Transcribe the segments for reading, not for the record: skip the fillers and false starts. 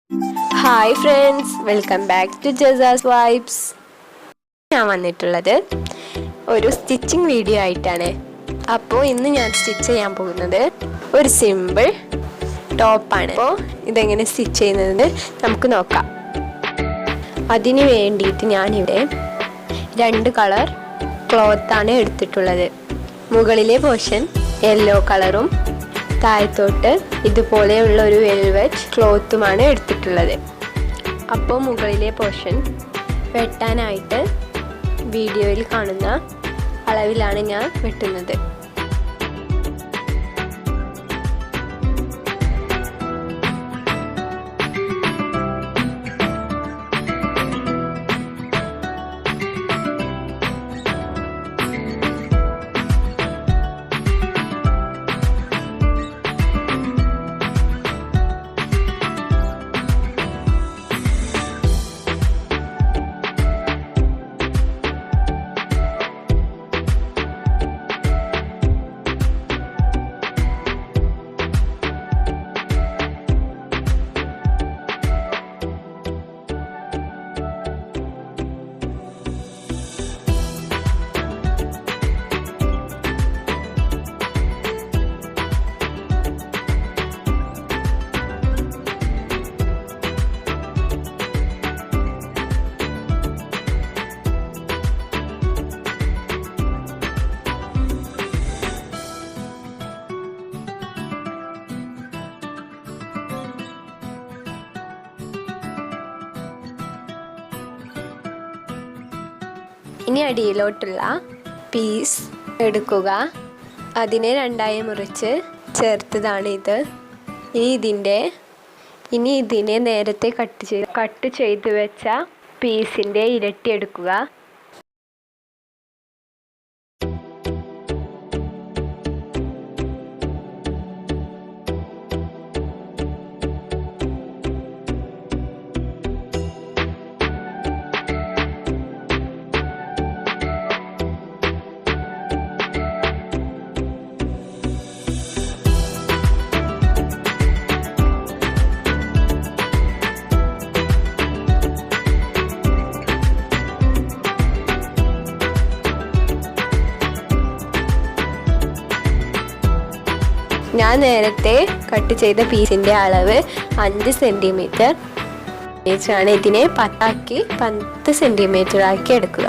Hi friends, welcome back to ജസാസ് vibes. ഞാൻ വന്നിട്ടുള്ളത് ഒരു സ്റ്റിച്ചിങ് വീഡിയോ ആയിട്ടാണ്. അപ്പോൾ ഇന്ന് ഞാൻ സ്റ്റിച്ച് ചെയ്യാൻ പോകുന്നത് ഒരു സിമ്പിൾ ടോപ്പാണ്. അപ്പോൾ ഇതെങ്ങനെ സ്റ്റിച്ച് ചെയ്യുന്നത് നമുക്ക് നോക്കാം. അതിന് വേണ്ടിയിട്ട് ഞാനിവിടെ 2 കളർ ക്ലോത്താണ് എടുത്തിട്ടുള്ളത്. മുകളിലെ പോർഷൻ യെല്ലോ കളറും താഴത്തോട്ട് ഇതുപോലെയുള്ള ഒരു വെൽവെറ്റ് ക്ലോത്തുമാണ് എടുത്തിട്ടുള്ളത്. അപ്പോൾ മുകളിലെ പോർഷൻ വെട്ടാനായിട്ട് വീഡിയോയിൽ കാണുന്ന അളവിലാണ് ഞാൻ വെട്ടുന്നത്. ഇനി അടിയിലോട്ടുള്ള പീസ് എടുക്കുക. അതിനെ 2ആയി മുറിച്ച് ചേർത്തതാണ് ഇത്. ഇനി ഇതിനെ നേരത്തെ കട്ട് ചെയ്ത് വെച്ച പീസിൻ്റെ ഇരട്ടി എടുക്കുക. ഞാൻ നേരത്തെ കട്ട് ചെയ്ത പീസിൻ്റെ അളവ് 5 സെൻറ്റിമീറ്റർ ആണ്. ഇതിനെ 10 സെൻറ്റിമീറ്റർ ആക്കി എടുക്കുക.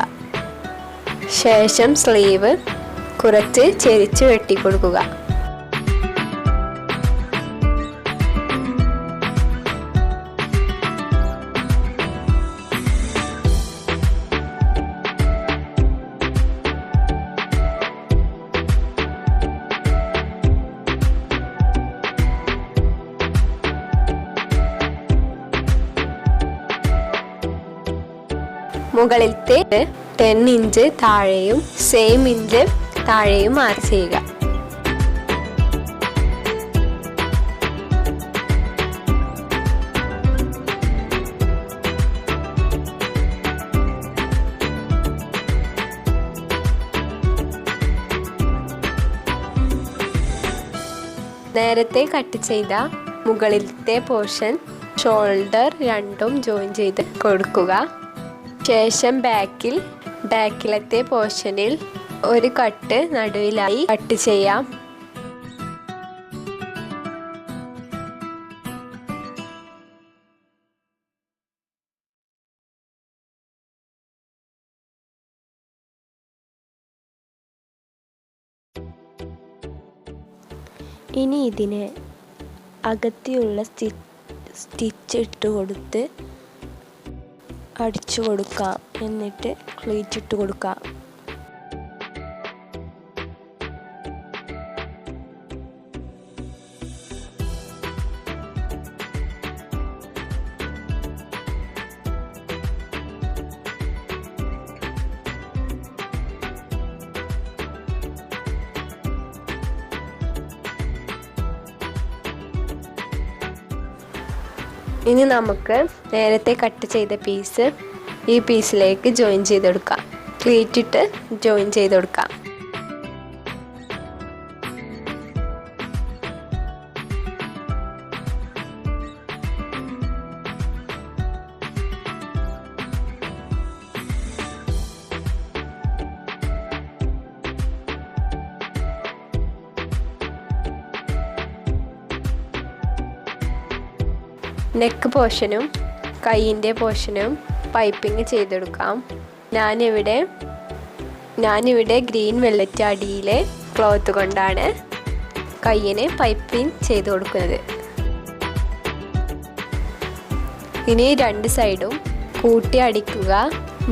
ശേഷം സ്ലീവ് കുറച്ച് ചെരിച്ച് വെട്ടിക്കൊടുക്കുക. മുകളിലത്തെ 10 ഇഞ്ച് താഴെയും സെയിം ഇഞ്ച് താഴെയും മാർക്ക് ചെയ്യുക. നേരത്തെ കട്ട് ചെയ്ത മുകളിലത്തെ പോർഷൻ ഷോൾഡർ രണ്ടും ജോയിൻ ചെയ്ത് കൊടുക്കുക. ശേഷം ബാക്കിലത്തെ പോർഷനിൽ ഒരു കട്ട് നടുവിലായി കട്ട് ചെയ്യാം. ഇനി ഇതിനെ അകത്തിയുള്ള സ്റ്റിച്ച് ഇട്ട് കൊടുത്ത് അടിച്ചു കൊടുക്കാം. എന്നിട്ട് ക്ലീറ്റ് ഇട്ട് കൊടുക്കാം. ഇനി നമുക്ക് നേരത്തെ കട്ട് ചെയ്ത പീസ് ഈ പീസിലേക്ക് ജോയിൻ ചെയ്ത് കൊടുക്കാം. ക്ലീറ്റ് ഇട്ട് ജോയിൻ ചെയ്ത് കൊടുക്കാം. നെക്ക് പോർഷനും കൈയിൻ്റെ പോർഷനും പൈപ്പിംഗ് ചെയ്തെടുക്കാം. ഞാനിവിടെ ഗ്രീൻ വെല്ലറ്റ് അടിയിലെ ക്ലോത്ത് കൊണ്ടാണ് കൈയിന് പൈപ്പിംഗ് ചെയ്ത് കൊടുക്കുന്നത്. ഇനി രണ്ട് സൈഡും കൂട്ടി അടിക്കുക,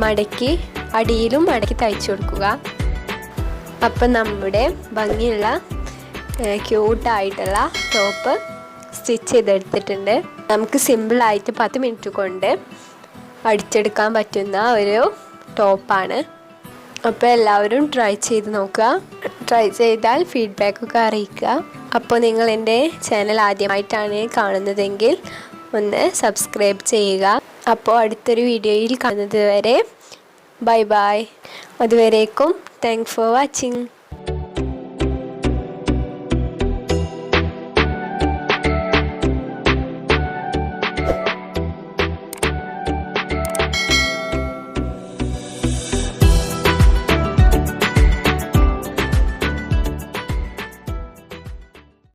മടക്കി അടിയിലും മടക്കി തയ്ച്ചു കൊടുക്കുക. അപ്പം നമ്മുടെ ഭംഗിയുള്ള ക്യൂട്ടായിട്ടുള്ള ടോപ്പ് സ്റ്റിച്ച് ചെയ്തെടുത്തിട്ടുണ്ട്. നമുക്ക് സിമ്പിളായിട്ട് 10 മിനിറ്റ് കൊണ്ട് അടിച്ചെടുക്കാൻ പറ്റുന്ന ഒരു ടോപ്പാണ്. അപ്പോൾ എല്ലാവരും ട്രൈ ചെയ്ത് നോക്കുക. ട്രൈ ചെയ്താൽ ഫീഡ്ബാക്കൊക്കെ അറിയിക്കുക. അപ്പോൾ നിങ്ങൾ എൻ്റെ ചാനൽ ആദ്യമായിട്ടാണ് കാണുന്നതെങ്കിൽ ഒന്ന് സബ്സ്ക്രൈബ് ചെയ്യുക. അപ്പോൾ അടുത്തൊരു വീഡിയോയിൽ കാണുന്നത് വരെ ബൈ ബൈ. അതുവരേക്കും താങ്ക്സ് ഫോർ വാച്ചിങ്.